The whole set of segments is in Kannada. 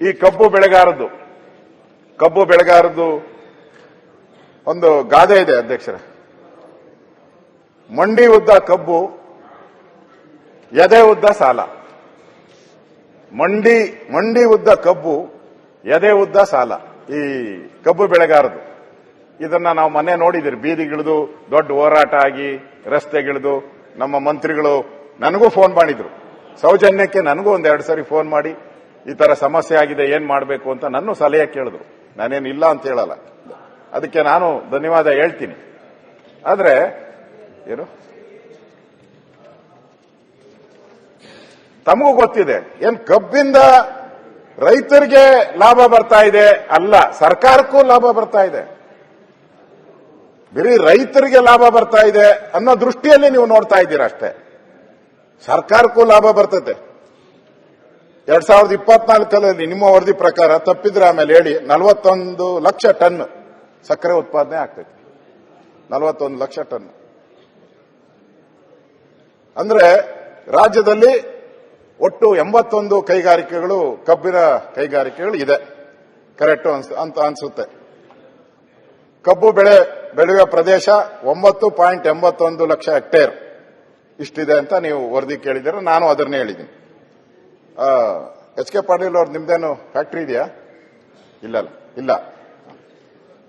ಈ ಕಬ್ಬು ಬೆಳೆಗಾರದ್ದು ಒಂದು ಗಾದೆ ಇದೆ ಅಧ್ಯಕ್ಷರ. ಮಂಡಿ ಉದ್ದ ಕಬ್ಬು, ಎದೆ ಉದ್ದ ಸಾಲ. ಮಂಡಿ ಉದ್ದ ಕಬ್ಬು, ಎದೆ ಉದ್ದ ಸಾಲ. ಈ ಕಬ್ಬು ಬೆಳೆಗಾರದು ಇದನ್ನ ನಾವು ಮೊನ್ನೆ ನೋಡಿದಿರಿ. ಬೀದಿಗಿಳಿದು ದೊಡ್ಡ ಹೋರಾಟ ಆಗಿ ರಸ್ತೆಗಿಳಿದು ನಮ್ಮ ಮಂತ್ರಿಗಳು ನನಗೂ ಫೋನ್ ಮಾಡಿದ್ರು. ಸೌಜನ್ಯಕ್ಕೆ ನನಗೂ ಒಂದೆರಡು ಸರಿ ಫೋನ್ ಮಾಡಿ ಈ ತರ ಸಮಸ್ಯೆ ಆಗಿದೆ, ಏನ್ ಮಾಡಬೇಕು ಅಂತ ನನ್ನ ಸಲಹೆ ಕೇಳಿದ್ರು. ನಾನೇನು ಇಲ್ಲ ಅಂತ ಹೇಳಲ್ಲ, ಅದಕ್ಕೆ ನಾನು ಧನ್ಯವಾದ ಹೇಳ್ತೀನಿ. ಆದ್ರೆ ಏನು ತಮಗೂ ಗೊತ್ತಿದೆ, ಏನ್ ಕಬ್ಬಿಂದ ರೈತರಿಗೆ ಲಾಭ ಬರ್ತಾ ಇದೆ ಅಲ್ಲ, ಸರ್ಕಾರಕ್ಕೂ ಲಾಭ ಬರ್ತಾ ಇದೆ. ಬರೀ ರೈತರಿಗೆ ಲಾಭ ಬರ್ತಾ ಇದೆ ಅನ್ನೋ ದೃಷ್ಟಿಯಲ್ಲಿ ನೀವು ನೋಡ್ತಾ ಇದ್ದೀರಾ ಅಷ್ಟೇ. ಸರ್ಕಾರಕ್ಕೂ ಲಾಭ ಬರ್ತದೆ. 2024 ನಿಮ್ಮ ವರದಿ ಪ್ರಕಾರ, ತಪ್ಪಿದ್ರೆ ಆಮೇಲೆ ಹೇಳಿ, 41 ಲಕ್ಷ ಟನ್ ಸಕ್ಕರೆ ಉತ್ಪಾದನೆ ಆಗ್ತೈತೆ. 41 ಲಕ್ಷ ಟನ್ ಅಂದ್ರೆ ರಾಜ್ಯದಲ್ಲಿ ಒಟ್ಟು 81 ಕೈಗಾರಿಕೆಗಳು, ಕಬ್ಬಿನ ಕೈಗಾರಿಕೆಗಳು ಇದೆ. ಕರೆಕ್ಟ್ ಅಂತ ಅನ್ಸುತ್ತೆ. ಕಬ್ಬು ಬೆಳೆಯುವ ಪ್ರದೇಶ 9.81 ಲಕ್ಷ ಹೆಕ್ಟೇರ್ ಇಷ್ಟಿದೆ ಅಂತ ನೀವು ವರದಿ ಕೇಳಿದ್ದೀರ. ನಾನು ಅದನ್ನೇ ಹೇಳಿದ್ದೀನಿ. ಎಚ್ ಕೆ ಪಾಟೀಲ್ ಅವ್ರು ನಿಮ್ದೇನು ಫ್ಯಾಕ್ಟರಿ ಇದೆಯಾ? ಇಲ್ಲ.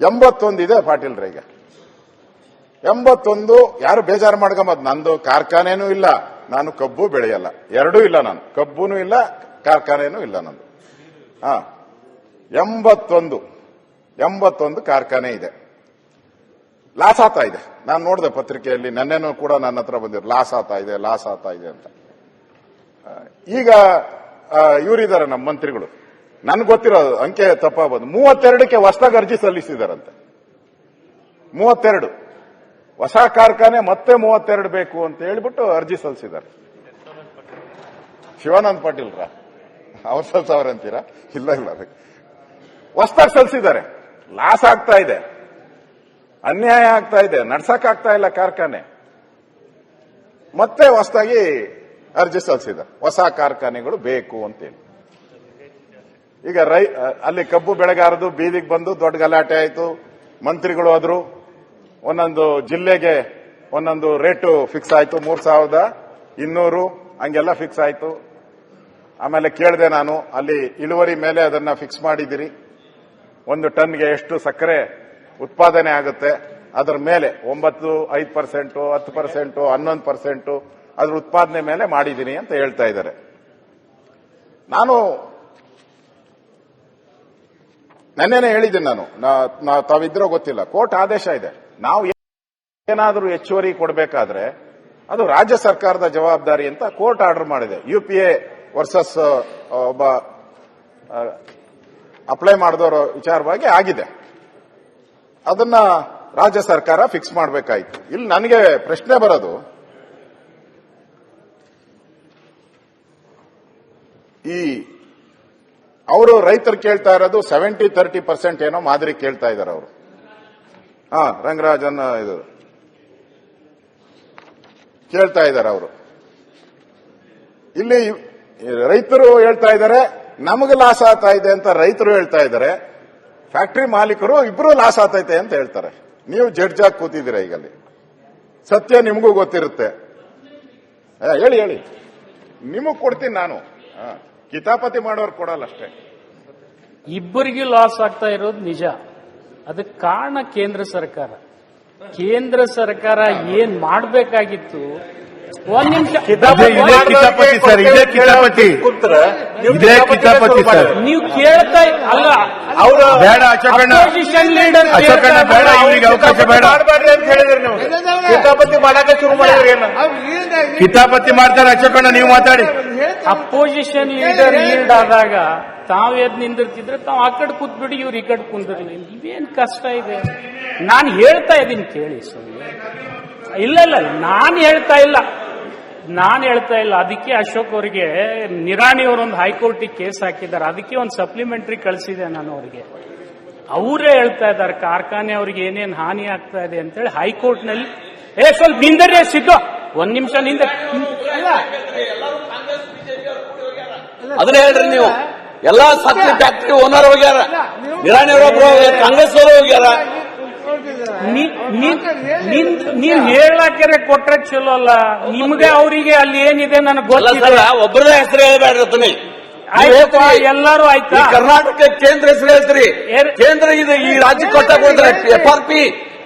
81 ಇದೆ ಪಾಟೀಲ್ರ. ಈಗ 81. ಯಾರು ಬೇಜಾರು ಮಾಡ್ಕೊಂಬದ್, ನಂದು ಕಾರ್ಖಾನೆನೂ ಇಲ್ಲ, ನಾನು ಕಬ್ಬು ಬೆಳೆಯಲ್ಲ, ಎರಡೂ ಇಲ್ಲ. ನಾನು ಕಬ್ಬುನೂ ಇಲ್ಲ, ಕಾರ್ಖಾನೆನೂ ಇಲ್ಲ ನಂದು. 81 ಕಾರ್ಖಾನೆ ಇದೆ. ಲಾಸ್ ಆಗ್ತಾ ಇದೆ. ನಾನು ನೋಡಿದೆ ಪತ್ರಿಕೆಯಲ್ಲಿ, ನೆನ್ನೆನೂ ಕೂಡ ನನ್ನ ಹತ್ರ ಬಂದಿರು, ಲಾಸ್ ಆಗ್ತಾ ಇದೆ ಅಂತ. ಈಗ ಇವರಿದ್ದಾರೆ ನಮ್ಮ ಮಂತ್ರಿಗಳು, ನನ್ಗೆ ಗೊತ್ತಿರೋ ಅಂಕೆ ತಪ್ಪಾಗಬಹುದು, 32ಕ್ಕೆ ಹೊಸದಾಗಿ ಅರ್ಜಿ ಸಲ್ಲಿಸಿದಾರಂತೆ. 32 ಹೊಸ ಕಾರ್ಖಾನೆ ಮತ್ತೆ 32 ಬೇಕು ಅಂತ ಹೇಳ್ಬಿಟ್ಟು ಅರ್ಜಿ ಸಲ್ಲಿಸಿದ್ದಾರೆ. ಶಿವಾನಂದ ಪಾಟೀಲ್ರ ಅವ್ರು ಸಲ್ಸವ್ರಂತೀರಾ? ಇಲ್ಲ, ಹೊಸದಾಗಿ ಸಲ್ಲಿಸಿದ್ದಾರೆ. ಲಾಸ್ ಆಗ್ತಾ ಇದೆ, ಅನ್ಯಾಯ ಆಗ್ತಾ ಇದೆ, ನಡ್ಸಕ್ಕಾಗ್ತಾ ಇಲ್ಲ ಕಾರ್ಖಾನೆ. ಮತ್ತೆ ಹೊಸದಾಗಿ ಅರ್ಜಿ ಸಲ್ಲಿಸಿದ್ದಾರೆ, ಹೊಸ ಕಾರ್ಖಾನೆಗಳು ಬೇಕು ಅಂತೇಳಿ. ಈಗ ಅಲ್ಲಿ ಕಬ್ಬು ಬೆಳೆಗಾರದು ಬೀದಿಗೆ ಬಂದು ದೊಡ್ಡ ಗಲಾಟೆ ಆಯಿತು. ಮಂತ್ರಿಗಳು ಹೋದ್ರು, ಒಂದೊಂದು ಜಿಲ್ಲೆಗೆ ಒಂದೊಂದು ರೇಟು ಫಿಕ್ಸ್ ಆಯಿತು. 3200 ಹಂಗೆಲ್ಲ ಫಿಕ್ಸ್ ಆಯಿತು. ಆಮೇಲೆ ಕೇಳಿದೆ ನಾನು, ಅಲ್ಲಿ ಇಳುವರಿ ಮೇಲೆ ಅದನ್ನ ಫಿಕ್ಸ್ ಮಾಡಿದಿರಿ, 1 ಟನ್ಗೆ ಎಷ್ಟು ಸಕ್ಕರೆ ಉತ್ಪಾದನೆ ಆಗುತ್ತೆ ಅದರ ಮೇಲೆ 9, 5%, 10%, 11% ಅದ್ರ ಉತ್ಪಾದನೆ ಮೇಲೆ ಮಾಡಿದ್ದೀನಿ ಅಂತ ಹೇಳ್ತಾ ಇದ್ದಾರೆ. ನಾನು ನೆನ್ನೆನೇ ಹೇಳಿದ್ದೀನಿ. ನಾನು ತಾವಿದ್ರೋ ಗೊತ್ತಿಲ್ಲ, ಕೋರ್ಟ್ ಆದೇಶ ಇದೆ. ನಾವು ಏನಾದರೂ ಹೆಚ್ಚುವರಿ ಕೊಡಬೇಕಾದ್ರೆ ಅದು ರಾಜ್ಯ ಸರ್ಕಾರದ ಜವಾಬ್ದಾರಿ ಅಂತ ಕೋರ್ಟ್ ಆರ್ಡರ್ ಮಾಡಿದೆ. UPA ವರ್ಸಸ್ ಒಬ್ಬ ಅಪ್ಲೈ ಮಾಡಿದವರ ವಿಚಾರವಾಗಿ ಆಗಿದೆ. ಅದನ್ನ ರಾಜ್ಯ ಸರ್ಕಾರ ಫಿಕ್ಸ್ ಮಾಡಬೇಕಾಯಿತು. ಇಲ್ಲಿ ನನಗೆ ಪ್ರಶ್ನೆ ಬರೋದು, ಅವರು ರೈತರು ಕೇಳ್ತಾ ಇರೋದು 70-30% ಏನೋ ಮಾದರಿ ಕೇಳ್ತಾ ಇದ್ದಾರೆ ಅವರು. ರಂಗರಾಜನ್ ಇದು ಕೇಳ್ತಾ ಇದ್ದಾರೆ ಅವರು. ಇಲ್ಲಿ ರೈತರು ಹೇಳ್ತಾ ಇದ್ದಾರೆ ನಮಗೆ ಲಾಸ್ ಆಗ್ತಾ ಇದೆ ಅಂತ ರೈತರು ಹೇಳ್ತಾ ಇದ್ದಾರೆ. ಫ್ಯಾಕ್ಟರಿ ಮಾಲೀಕರು ಇಬ್ರು ಲಾಸ್ ಆಗ್ತೈತೆ ಅಂತ ಹೇಳ್ತಾರೆ. ನೀವು ಜಡ್ಜ್ ಆಗಿ ಕೂತಿದ್ದೀರಾ. ಈಗ ಅಲ್ಲಿ ಸತ್ಯ ನಿಮಗೂ ಗೊತ್ತಿರುತ್ತೆ. ಹೇಳಿ, ನಿಮಗ್ ಕೊಡ್ತೀನಿ ನಾನು. ಕಿತಾಪತಿ ಮಾಡೋರು ಕೊಡಲ್ಲ ಅಷ್ಟೇ. ಇಬ್ಬರಿಗೂ ಲಾಸ್ ಆಗ್ತಾ ಇರೋದು ನಿಜ. ಅದಕ್ಕೆ ಕಾರಣ ಕೇಂದ್ರ ಸರ್ಕಾರ. ಕೇಂದ್ರ ಸರ್ಕಾರ ಏನ್ ಮಾಡಬೇಕಾಗಿತ್ತು, ಒಂದ್ ನಿಮಿಷ. ಕಿತಾಪತಿ ಸರ್, ಇದೇ ಕಿತಾಪತಿ ಸರ್. ನೀವು ಕೇಳ್ತಾ ಅಲ್ಲ, ಅವರು ಬೇಡ, ಅಶೋಕಣ್ಣ ಬೇಡ, ಇವರಿಗೆ ಅವಕಾಶ ಬೇಡ. ಕಿತಾಪತಿ ಮಾಡಕ್ಕೆ ಶುರು ಮಾಡಿದ್ರೆ ಕಿತಾಪತಿ ಮಾಡ್ತಾರೆ. ಅಶೋಕಣ್ಣ ನೀವು ಮಾತಾಡಿ. ಅಪೋಸಿಷನ್ ಲೀಡರ್ ಲೀಡ್ ಆದಾಗ ತಾವ್ ಎದ್ ನಿಂದಿರ್ತಿದ್ರೆ ತಾವ್ ಆ ಕಡೆ ಕೂತ್ಬಿಡಿ, ಇವ್ರು ಈ ಕಡೆ ಕುಂದಿರ್ಲಿ. ಇವೇನ್ ಕಷ್ಟ ಇದೆ? ನಾನು ಹೇಳ್ತಾ ಇದ್ದೀನಿ ಕೇಳಿ ಸುಮ್ಮನೆ. ಇಲ್ಲ, ನಾನು ಹೇಳ್ತಾ ಇಲ್ಲ. ಅದಕ್ಕೆ ಅಶೋಕ್ ಅವರಿಗೆ ನಿರಾಣಿ ಅವರೊಂದು ಹೈಕೋರ್ಟಿಗೆ ಕೇಸ್ ಹಾಕಿದ್ದಾರೆ. ಅದಕ್ಕೆ ಒಂದು ಸಪ್ಲಿಮೆಂಟರಿ ಕಳಿಸಿದೆ ನಾನು ಅವರಿಗೆ. ಅವರೇ ಹೇಳ್ತಾ ಇದ್ದಾರೆ ಕಾರ್ಖಾನೆ ಅವ್ರಿಗೆ ಏನೇನ್ ಹಾನಿ ಆಗ್ತಾ ಇದೆ ಅಂತೇಳಿ ಹೈಕೋರ್ಟ್ನಲ್ಲಿ. ಸ್ವಲ್ಪ ನಿಂದರೆ ಸಿದ್ದು, 1 ನಿಮಿಷ ನಿಂದ. ಅದನ್ನ ಹೇಳ್ರಿ ನೀವು. ಎಲ್ಲಾ ಸಕ್ಕರೆ ಫ್ಯಾಕ್ಟರಿ ಓನರ್ ಹೋಗ್ಯಾರ, ನಿರಾಣಿ ಅವರೊಬ್ರು ಕಾಂಗ್ರೆಸ್ ಅವರು ಹೋಗ್ಯಾರ. ನೀವ್ ಹೇಳಾಕೆರೆ ಕೊಟ್ರೆ ಚಲೋ ಅಲ್ಲ, ನಿಮ್ಗೆ ಅವರಿಗೆ ಅಲ್ಲಿ ಏನಿದೆ ನನಗೆ ಗೊತ್ತಿಲ್ಲ. ಒಬ್ಬರದ ಹೆಸರು ಹೇಳ್ಬೇಡ್ರಿ, ಎಲ್ಲರೂ ಆಯ್ತಾ? ಕರ್ನಾಟಕ ಕೇಂದ್ರ ಹೆಸರು ಹೇಳ್ತೀರಿ. ಕೇಂದ್ರ ಇದು ಈ ರಾಜ್ಯ ಕೊಟ್ಟ ಕೊಡ್ತಾರೆ, FRP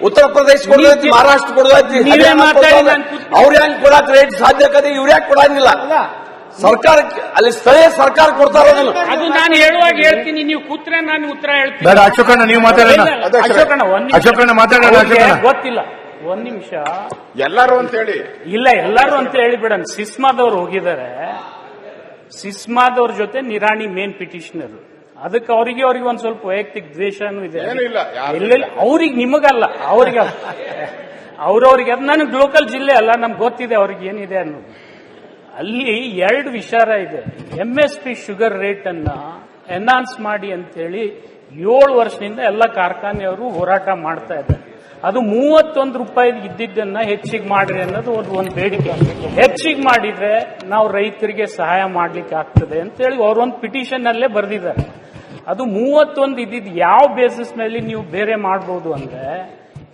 ಉತ್ತರ ಪ್ರದೇಶ ಕೊಡೋದೈತಿ, ಮಹಾರಾಷ್ಟ್ರ ಕೊಡೋದೈತಿ. ಅವ್ರು ಹೆಂಗ್ ಕೊಡಕ್ ರೇಟ್ ಸಾಧ್ಯ ಕದೆ, ಇವ್ರು ಯಾಕೆ ಕೊಡಂಗಿಲ್ಲ? ಸರ್ಕಾರಕ್ಕೆ ಅಲ್ಲಿ ಸ್ಥಳೀಯ ಸರ್ಕಾರ ಕೊಡ್ತಾರ. ಅದು ನಾನು ಹೇಳುವಾಗ ಹೇಳ್ತೀನಿ, ನೀವು ಕೂತ್ರೆ ನಾನು ಉತ್ತರ ಹೇಳ್ತೀನಿ. ಬೇಡ ಅಶೋಕಣ್ಣ, ನೀವು ಮಾತಾಡೋಣ. ಅಶೋಕಣ್ಣ ಮಾತಾಡೋಣ. ಗೊತ್ತಿಲ್ಲ, ಒಂದ್ ನಿಮಿಷ. ಎಲ್ಲರೂ ಅಂತ ಹೇಳಿ ಇಲ್ಲ, ಎಲ್ಲರೂ ಅಂತ ಹೇಳಿ ಬಿಡೋಣ. ಸಿಸ್ಮಾದವ್ರು ಹೋಗಿದ್ದಾರೆ, ಸಿಸ್ಮಾದವ್ರ ಜೊತೆ ನಿರಾಣಿ ಮೇನ್ ಪಿಟಿಷನರ್. ಅದಕ್ಕೆ ಅವರಿಗೆ ಒಂದ್ ಸ್ವಲ್ಪ ವೈಯಕ್ತಿಕ ದ್ವೇಷನೂ ಇದೆ. ಇಲ್ಲ, ಅವ್ರಿಗೆ ನಿಮಗಲ್ಲ, ಅವ್ರವ್ರಿಗೆ. ಅದು ನನಗೆ ಲೋಕಲ್ ಜಿಲ್ಲೆ ಅಲ್ಲ, ನಮ್ಗೆ ಗೊತ್ತಿದೆ ಅವ್ರಿಗೆ ಏನಿದೆ ಅನ್ನೋದು. ಅಲ್ಲಿ ಎರಡು ವಿಚಾರ ಇದೆ. MSP ಶುಗರ್ ರೇಟ್ ಅನ್ನ ಎನ್ಹಾನ್ಸ್ ಮಾಡಿ ಅಂತೇಳಿ 7 ವರ್ಷದಿಂದ ಎಲ್ಲ ಕಾರ್ಖಾನೆಯವರು ಹೋರಾಟ ಮಾಡ್ತಾ ಇದ್ದಾರೆ. ಅದು 31 ರೂಪಾಯಿ ಇದ್ದಿದ್ದನ್ನ ಹೆಚ್ಚಿಗೆ ಮಾಡ್ರಿ ಅನ್ನೋದು ಒಂದು ಬೇಡಿಕೆ. ಹೆಚ್ಚಿಗೆ ಮಾಡಿದ್ರೆ ನಾವು ರೈತರಿಗೆ ಸಹಾಯ ಮಾಡ್ಲಿಕ್ಕೆ ಆಗ್ತದೆ ಅಂತೇಳಿ ಅವರೊಂದು ಪಿಟಿಷನ್ ಅಲ್ಲೇ ಬರೆದಿದ್ದಾರೆ. ಅದು 31 ಇದ್ದಿದ್ದು ಯಾವ ಬೇಸಿಸ್ ಮೇಲೆ ನೀವು ಬೇರೆ ಮಾಡಬಹುದು ಅಂದ್ರೆ,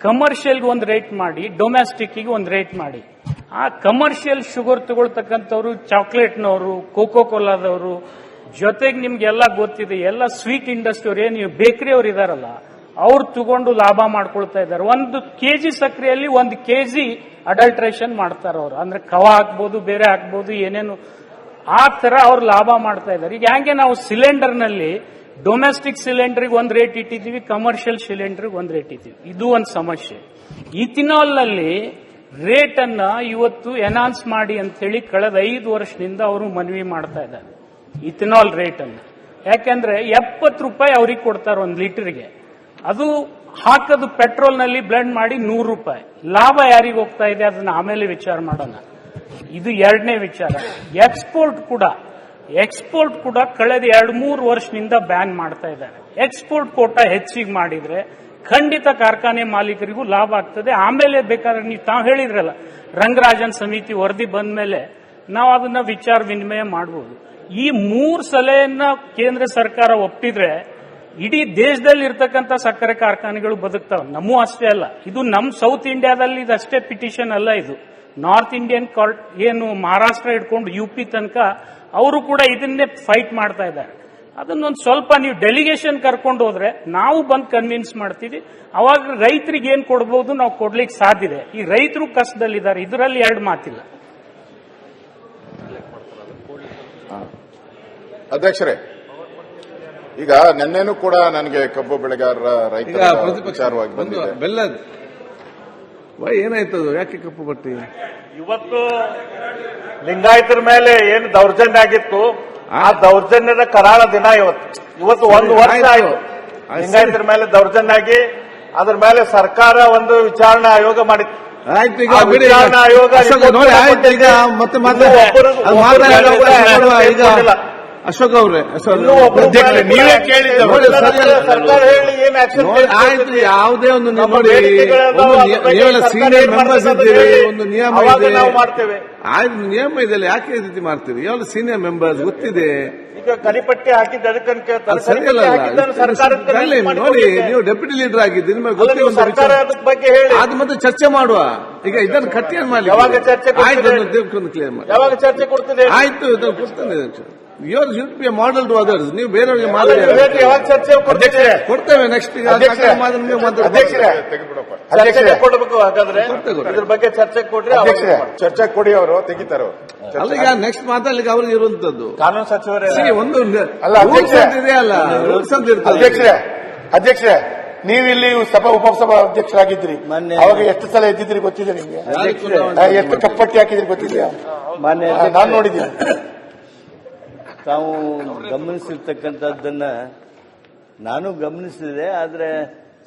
ಕಮರ್ಷಿಯಲ್ಗೆ ಒಂದು ರೇಟ್ ಮಾಡಿ, ಡೊಮೆಸ್ಟಿಕ್ಗೆ ಒಂದು ರೇಟ್ ಮಾಡಿ. ಆ ಕಮರ್ಷಿಯಲ್ ಶುಗರ್ ತಗೊಳ್ತಕ್ಕಂಥವ್ರು, ಚಾಕ್ಲೇಟ್ನವರು, ಕೋಕೋ ಕೋಲಾದವರು, ಜೊತೆಗೆ ನಿಮ್ಗೆಲ್ಲ ಗೊತ್ತಿದೆ, ಎಲ್ಲ ಸ್ವೀಟ್ ಇಂಡಸ್ಟ್ರಿ ಅವ್ರು, ಏನು ಬೇಕರಿ ಅವ್ರು ಇದಾರಲ್ಲ, ಅವ್ರು ತಗೊಂಡು ಲಾಭ ಮಾಡ್ಕೊಳ್ತಾ ಇದ್ದಾರೆ. 1 kg ಸಕ್ಕರೆಯಲ್ಲಿ 1 kg ಅಡಲ್ಟ್ರೇಷನ್ ಮಾಡ್ತಾರ ಅವ್ರು. ಅಂದ್ರೆ ಕವ ಹಾಕ್ಬೋದು, ಬೇರೆ ಹಾಕ್ಬೋದು, ಏನೇನು ಆ ತರ ಅವ್ರು ಲಾಭ ಮಾಡ್ತಾ ಇದ್ದಾರೆ. ಈಗ ಹಂಗೆ ನಾವು ಸಿಲಿಂಡರ್ನಲ್ಲಿ ಡೊಮೆಸ್ಟಿಕ್ ಸಿಲಿಂಡರ್ಗೆ ಒಂದು ರೇಟ್ ಇಟ್ಟಿದ್ದೀವಿ, ಕಮರ್ಷಿಯಲ್ ಸಿಲಿಂಡರ್ಗೆ ಒಂದು ರೇಟ್ ಇಟ್ಟಿದ್ದೀವಿ. ಇದು ಒಂದು ಸಮಸ್ಯೆ. ಇಥಿನಾಲ್ ನಲ್ಲಿ ರೇಟ್ ಅನ್ನ ಇವತ್ತು ಎನ್ಹಾನ್ಸ್ ಮಾಡಿ ಅಂತ ಹೇಳಿ ಕಳೆದ 5 ವರ್ಷದಿಂದ ಅವರು ಮನವಿ ಮಾಡ್ತಾ ಇದ್ದಾರೆ, ಇಥಿನಾಲ್ ರೇಟ್ ಅನ್ನು. ಯಾಕೆಂದ್ರೆ 70 ರೂಪಾಯಿ ಅವ್ರಿಗೆ ಕೊಡ್ತಾರೆ 1 ಲೀಟರ್ಗೆ. ಅದು ಹಾಕೋದು ಪೆಟ್ರೋಲ್ ನಲ್ಲಿ ಬ್ಲೆಂಡ್ ಮಾಡಿ 100 ರೂಪಾಯಿ. ಲಾಭ ಯಾರಿಗೆ ಹೋಗ್ತಾ ಇದೆ ಅದನ್ನ ಆಮೇಲೆ ವಿಚಾರ ಮಾಡೋಣ. ಇದು ಎರಡನೇ ವಿಚಾರ. ಎಕ್ಸ್ಪೋರ್ಟ್ ಕೂಡ ಕಳೆದ 2-3 ವರ್ಷದಿಂದ ಬ್ಯಾನ್ ಮಾಡ್ತಾ ಇದ್ದಾರೆ. ಎಕ್ಸ್ಪೋರ್ಟ್ ಕೋಟಾ ಹೆಚ್ಚಿಗೆ ಮಾಡಿದ್ರೆ ಖಂಡಿತ ಕಾರ್ಖಾನೆ ಮಾಲೀಕರಿಗೂ ಲಾಭ ಆಗ್ತದೆ. ಆಮೇಲೆ ಬೇಕಾದ್ರೆ ನೀವು ತಾವು ಹೇಳಿದ್ರಲ್ಲ, ರಂಗರಾಜನ್ ಸಮಿತಿ ವರದಿ ಬಂದ ಮೇಲೆ ನಾವು ಅದನ್ನ ವಿಚಾರ ವಿನಿಮಯ ಮಾಡಬಹುದು. ಈ 3 ಸಲಹೆಯನ್ನ ಕೇಂದ್ರ ಸರ್ಕಾರ ಒಪ್ಪಿದ್ರೆ ಇಡೀ ದೇಶದಲ್ಲಿ ಇರ್ತಕ್ಕಂಥ ಸಕ್ಕರೆ ಕಾರ್ಖಾನೆಗಳು ಬದುಕ್ತಾವೆ. ನಮ್ಮೂ ಅಷ್ಟೇ ಅಲ್ಲ, ಇದು ನಮ್ಮ ಸೌತ್ ಇಂಡಿಯಾದಲ್ಲಿ ಇದಷ್ಟೇ ಪಿಟಿಷನ್ ಅಲ್ಲ. ಇದು ನಾರ್ತ್ ಇಂಡಿಯನ್ ಕೋರ್ಟ್, ಏನು ಮಹಾರಾಷ್ಟ್ರ ಹಿಡ್ಕೊಂಡು UP ತನಕ ಅವರು ಕೂಡ ಇದನ್ನೇ ಫೈಟ್ ಮಾಡ್ತಾ ಇದ್ದಾರೆ. ಅದನ್ನೊಂದು ಸ್ವಲ್ಪ ನೀವು ಡೆಲಿಗೇಷನ್ ಕರ್ಕೊಂಡು ಹೋದ್ರೆ ನಾವು ಬಂದು ಕನ್ವಿನ್ಸ್ ಮಾಡ್ತೀವಿ. ಅವಾಗ ರೈತರಿಗೆ ಏನ್ ಕೊಡಬಹುದು ನಾವು ಕೊಡ್ಲಿಕ್ಕೆ ಸಾಧ್ಯ ಇದೆ. ಈ ರೈತರು ಕಷ್ಟದಲ್ಲಿದ್ದಾರೆ, ಇದರಲ್ಲಿ 2 ಮಾತಿಲ್ಲ. ಅಧ್ಯಕ್ಷರೇ, ಈಗ ನಿನ್ನೆನೂ ಕೂಡ ನನಗೆ ಕಬ್ಬು ಬೆಳೆಗಾರರ ರೈತರ ವಿಚಾರವಾಗಿ ಬಂದಿದೆ. ಬೆಲ್ಲದ ಏನಾಯ್ತದು, ಯಾಕೆ ಕಪ್ಪು ಬಟ್ಟಿ? ಇವತ್ತು ಲಿಂಗಾಯತರ ಮೇಲೆ ಏನು ದೌರ್ಜನ್ಯ ಆಗಿತ್ತು, ಆ ದೌರ್ಜನ್ಯದ ಕರಾಳ ದಿನ ಇವತ್ತು 1 ವರ್ಷ ಆಯ್ತು. ಲಿಂಗಾಯತರ ಮೇಲೆ ದೌರ್ಜನ್ಯ ಆಗಿ ಅದ್ರ ಮೇಲೆ ಸರ್ಕಾರ ಒಂದು ವಿಚಾರಣಾ ಆಯೋಗ ಮಾಡಿತ್ತು. ಆಯ್ತು, ಈಗ ವಿಚಾರಣಾ ಆಯೋಗ ಈಗ ಮತ್ತೆ ಅಶೋಕ್ ಅವರೇ, ನೀವೇ ಕೇಳಿದ್ದ ಸರ್ಕಾರ ಹೇಳಿ ಏನ್ ಆಕ್ಷನ್ ಆಯ್ತು. ಯಾವುದೇ ಒಂದು ನೋಡಿ, ಸೀನಿಯರ್ ಮೆಂಬರ್ಸ್ ಇದ್ದೀವಿ, ಒಂದು ನಿಯಮ ಇದೆ, ನಾವು ಮಾಡ್ತೇವೆ. ಆಯ್ತು, ನಿಯಮ ಇದೆಲ್ಲ, ಯಾಕೆ ಈ ರೀತಿ ಮಾಡ್ತೀವಿ? ಯಾವ್ದು ಸೀನಿಯರ್ ಮೆಂಬರ್ಸ್ ಗೊತ್ತಿದೆ. ಈಗ ಕರಿಪಟ್ಟಿ ಹಾಕಿದ್ದ ಸರಿಯಲ್ಲ. ನೋಡಿ, ನೀವು ಡೆಪ್ಯೂಟಿ ಲೀಡರ್ ಆಗಿದ್ದೀರಿ, ನಿಮಗೆ ಗೊತ್ತಿದೆ. ಬಗ್ಗೆ ಹೇಳಿ ಅದು ಮತ್ತೆ ಚರ್ಚೆ ಮಾಡುವ. ಈಗ ಇದನ್ನು ಕಟ್ಟಿಯನ್ನು ಮಾಡಿ ಯಾವಾಗ ಚರ್ಚೆ ಕ್ಲಿಯರ್ ಮಾಡಿ, ಯಾವಾಗ ಚರ್ಚೆ ಕೊಡ್ತದೆ? ಆಯ್ತು, ಇದನ್ನು ಕೊಡ್ತೇನೆ. Your should be model to others. ನೀವು ಬೇರೆಯವರಿಗೆ ಮಾಡಿ ಯಾವಾಗ ಚರ್ಚೆ ಕೊಡ್ತೇವೆ. ನೆಕ್ಸ್ಟ್ ಕೊಡಬೇಕು. ಹಾಗಾದ್ರೆ ಇದ್ರ ಬಗ್ಗೆ ಚರ್ಚೆ ಕೊಡ್ರಿ, ಚರ್ಚೆ ಕೊಡಿ, ಅವರು ತೆಗಿತಾರೆ. ಅಲ್ಲ, ಈಗ ನೆಕ್ಸ್ಟ್ ಮಾತಾಡ್ಲಿಕ್ಕೆ ಅವ್ರಿಗೆ ಇರುವಂತದ್ದು ಕಾನೂನು ಸಚಿವರೇ ಒಂದು ಇದೆ ಅಲ್ಲ, ರೂಲ್ಸ್ ಅಂತ ಇರ್ತದೆ. ಅಧ್ಯಕ್ಷರೇ, ನೀವಿಲ್ಲಿ ಉಪಸಭಾ ಅಧ್ಯಕ್ಷರಾಗಿದ್ರಿ, ಅವಾಗ ಎಷ್ಟು ಸಲ ಎದ್ದಿದ್ರಿ ಗೊತ್ತಿದೆ ನಿಮ್ಗೆ? ಎಷ್ಟು ಕಪ್ಪಟ್ಟಿ ಹಾಕಿದ್ರಿ ಗೊತ್ತಿದೆಯಾ? ನಾನು ನೋಡಿದ್ದೀನಿ. ತಾವು ಗಮನಿಸಿರ್ತಕ್ಕಂಥದ್ದನ್ನ ನಾನು ಗಮನಿಸಿದೆ. ಆದರೆ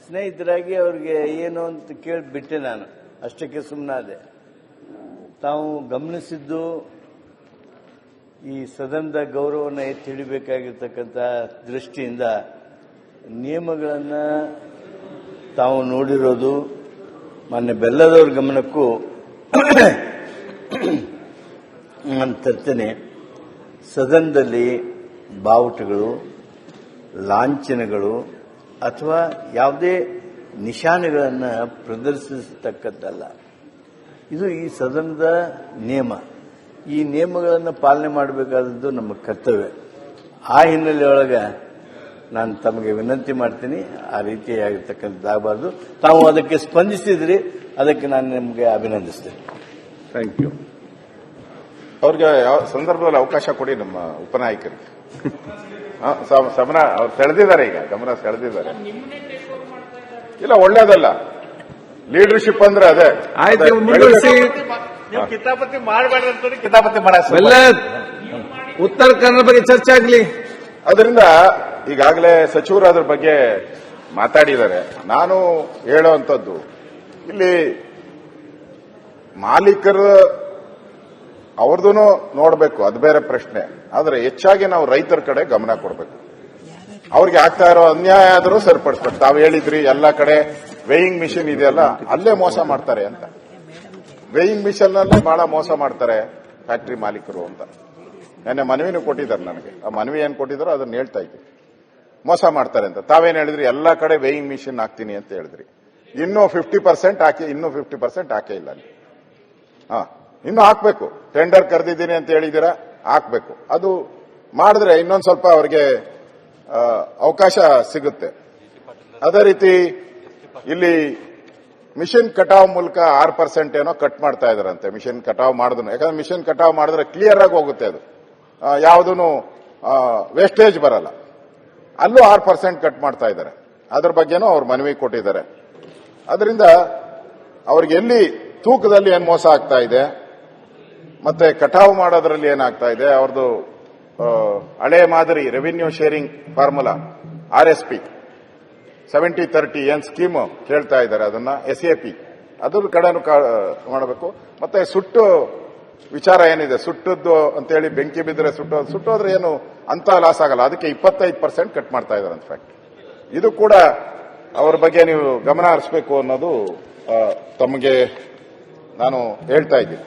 ಸ್ನೇಹಿತರಾಗಿ ಅವ್ರಿಗೆ ಏನು ಅಂತ ಕೇಳಿಬಿಟ್ಟೆ, ನಾನು ಅಷ್ಟಕ್ಕೆ ಸುಮ್ಮನಾದೆ. ತಾವು ಗಮನಿಸಿದ್ದು ಈ ಸದನದ ಗೌರವವನ್ನು ಎತ್ತಿ ಹಿಡಿಬೇಕಾಗಿರ್ತಕ್ಕಂಥ ದೃಷ್ಟಿಯಿಂದ ನಿಯಮಗಳನ್ನು ತಾವು ನೋಡಿರೋದು ಮಾನ್ಯ ಬೆಲ್ಲದವ್ರ ಗಮನಕ್ಕೂ ನಾನು ತರ್ತೇನೆ. ಸದನದಲ್ಲಿ ಬಾವುಟಗಳು, ಲಾಂಛನಗಳು ಅಥವಾ ಯಾವುದೇ ನಿಶಾನೆಗಳನ್ನು ಪ್ರದರ್ಶಿಸತಕ್ಕದ್ದಲ್ಲ. ಇದು ಈ ಸದನದ ನಿಯಮ. ಈ ನಿಯಮಗಳನ್ನು ಪಾಲನೆ ಮಾಡಬೇಕಾದದ್ದು ನಮ್ಮ ಕರ್ತವ್ಯ. ಆ ಹಿನ್ನೆಲೆಯೊಳಗೆ ನಾನು ತಮಗೆ ವಿನಂತಿ ಮಾಡ್ತೀನಿ, ಆ ರೀತಿಯಾಗಿರ್ತಕ್ಕಂಥದ್ದಾಗಬಾರ್ದು. ತಾವು ಅದಕ್ಕೆ ಸ್ಪಂದಿಸಿದ್ರಿ, ಅದಕ್ಕೆ ನಾನು ನಿಮಗೆ ಅಭಿನಂದಿಸ್ತೇನೆ. Thank you. ಅವ್ರಿಗೆ ಯಾವ ಸಂದರ್ಭದಲ್ಲಿ ಅವಕಾಶ ಕೊಡಿ ನಮ್ಮ ಉಪನಾಯಕರಿಗೆ. ಸಮರ ಅವ್ರು ಸೆಳೆದಿದ್ದಾರೆ, ಈಗ ಗಮನ ಸೆಳೆದಿದ್ದಾರೆ. ಇಲ್ಲ, ಒಳ್ಳೇದಲ್ಲ. ಲೀಡರ್ಶಿಪ್ ಅಂದ್ರೆ ಅದೇ. ಆಯ್ತು, ಮುಂದುವರಿಸಿ. ನೀವು ಕಿತಾಪತಿ ಮಾಡಬೇಡ ಅಂತ ಕಿತಾಪತಿ ಎಲ್ಲ ಉತ್ತರ ಕನ್ನಡ ಬಗ್ಗೆ ಚರ್ಚೆ ಆಗಲಿ. ಅದರಿಂದ ಈಗಾಗಲೇ ಸಚಿವರು ಅದ್ರ ಬಗ್ಗೆ ಮಾತಾಡಿದ್ದಾರೆ. ನಾನು ಹೇಳುವಂಥದ್ದು, ಇಲ್ಲಿ ಮಾಲೀಕರು ಅವ್ರದ್ದು ನೋಡಬೇಕು, ಅದು ಬೇರೆ ಪ್ರಶ್ನೆ. ಆದ್ರೆ ಹೆಚ್ಚಾಗಿ ನಾವು ರೈತರ ಕಡೆ ಗಮನ ಕೊಡಬೇಕು. ಅವ್ರಿಗೆ ಆಗ್ತಾ ಇರೋ ಅನ್ಯಾಯ ಆದರೂ ಸರಿಪಡಿಸ್ಬೇಕು. ತಾವು ಹೇಳಿದ್ರಿ ಎಲ್ಲ ಕಡೆ ವೇಯಿಂಗ್ ಮಿಷಿನ್ ಇದೆಯಲ್ಲ, ಅಲ್ಲೇ ಮೋಸ ಮಾಡ್ತಾರೆ ಅಂತ. ವೇಯಿಂಗ್ ಮಿಷನ್ ನಲ್ಲೇ ಬಹಳ ಮೋಸ ಮಾಡ್ತಾರೆ ಫ್ಯಾಕ್ಟರಿ ಮಾಲೀಕರು ಅಂತ ನೆನ್ನೆ ಮನವಿನೂ ಕೊಟ್ಟಿದ್ದಾರೆ ನನಗೆ. ಆ ಮನವಿ ಏನ್ ಕೊಟ್ಟಿದ್ದಾರೋ ಅದನ್ನ ಹೇಳ್ತಾ ಇದ್ವಿ. ಮೋಸ ಮಾಡ್ತಾರೆ ಅಂತ ತಾವೇನ್ ಹೇಳಿದ್ರಿ, ಎಲ್ಲ ಕಡೆ ವೇಯಿಂಗ್ ಮಿಷಿನ್ ಹಾಕ್ತೀನಿ ಅಂತ ಹೇಳಿದ್ರಿ. ಇನ್ನೂ 50% ಹಾಕಿ, ಇನ್ನೂ 50% ಹಾಕೇ ಇಲ್ಲ ಅಲ್ಲಿ. ಇನ್ನು ಹಾಕ್ಬೇಕು. ಟೆಂಡರ್ ಕರೆದಿದ್ದೀನಿ ಅಂತ ಹೇಳಿದ್ದೀರಾ, ಹಾಕ್ಬೇಕು. ಅದು ಮಾಡಿದ್ರೆ ಇನ್ನೊಂದು ಸ್ವಲ್ಪ ಅವ್ರಿಗೆ ಅವಕಾಶ ಸಿಗುತ್ತೆ. ಅದೇ ರೀತಿ ಇಲ್ಲಿ ಮಿಷನ್ ಕಟಾವ್ ಮೂಲಕ 6% ಏನೋ ಕಟ್ ಮಾಡ್ತಾ ಇದಾರಂತೆ. ಮಿಷನ್ ಕಟಾವ್ ಮಾಡಿದ್ರು, ಯಾಕಂದ್ರೆ ಮಿಷನ್ ಕಟಾವ್ ಮಾಡಿದ್ರೆ ಕ್ಲಿಯರ್ ಆಗಿ ಹೋಗುತ್ತೆ, ಅದು ಯಾವುದೂ ವೇಸ್ಟೇಜ್ ಬರಲ್ಲ. ಅಲ್ಲೂ 6% ಕಟ್ ಮಾಡ್ತಾ ಇದ್ದಾರೆ. ಅದ್ರ ಬಗ್ಗೆನೂ ಅವ್ರು ಮನವಿ ಕೊಟ್ಟಿದ್ದಾರೆ. ಅದರಿಂದ ಅವ್ರಿಗೆ ಎಲ್ಲಿ ತೂಕದಲ್ಲಿ ಏನ್ ಮೋಸ ಆಗ್ತಾ ಇದೆ, ಮತ್ತೆ ಕಟಾವು ಮಾಡೋದ್ರಲ್ಲಿ ಏನಾಗ್ತಾ ಇದೆ, ಅವ್ರದ್ದು ಹಳೆ ಮಾದರಿ ರೆವಿನ್ಯೂ ಶೇರಿಂಗ್ ಫಾರ್ಮುಲಾ RSP 70-30 ಏನ್ ಸ್ಕೀಮ್ ಕೇಳ್ತಾ ಇದ್ದಾರೆ, ಅದನ್ನ SAP ಅದ್ರ ಕಡೆನೂ ಮಾಡಬೇಕು. ಮತ್ತೆ ಸುಟ್ಟು ವಿಚಾರ ಏನಿದೆ, ಸುಟ್ಟದ್ದು ಅಂತೇಳಿ ಬೆಂಕಿ ಬಿದ್ದರೆ ಸುಟ್ಟೋದ್ರೆ ಏನು ಅಂತ ಲಾಸ್ ಆಗಲ್ಲ, ಅದಕ್ಕೆ 25% ಕಟ್ ಮಾಡ್ತಾ ಇದ್ದಾರೆ ಅಂತ ಫ್ಯಾಕ್ಟ್. ಇದು ಕೂಡ ಅವ್ರ ಬಗ್ಗೆ ನೀವು ಗಮನ ಹರಿಸಬೇಕು ಅನ್ನೋದು ತಮಗೆ ನಾನು ಹೇಳ್ತಾ ಇದ್ದೀನಿ.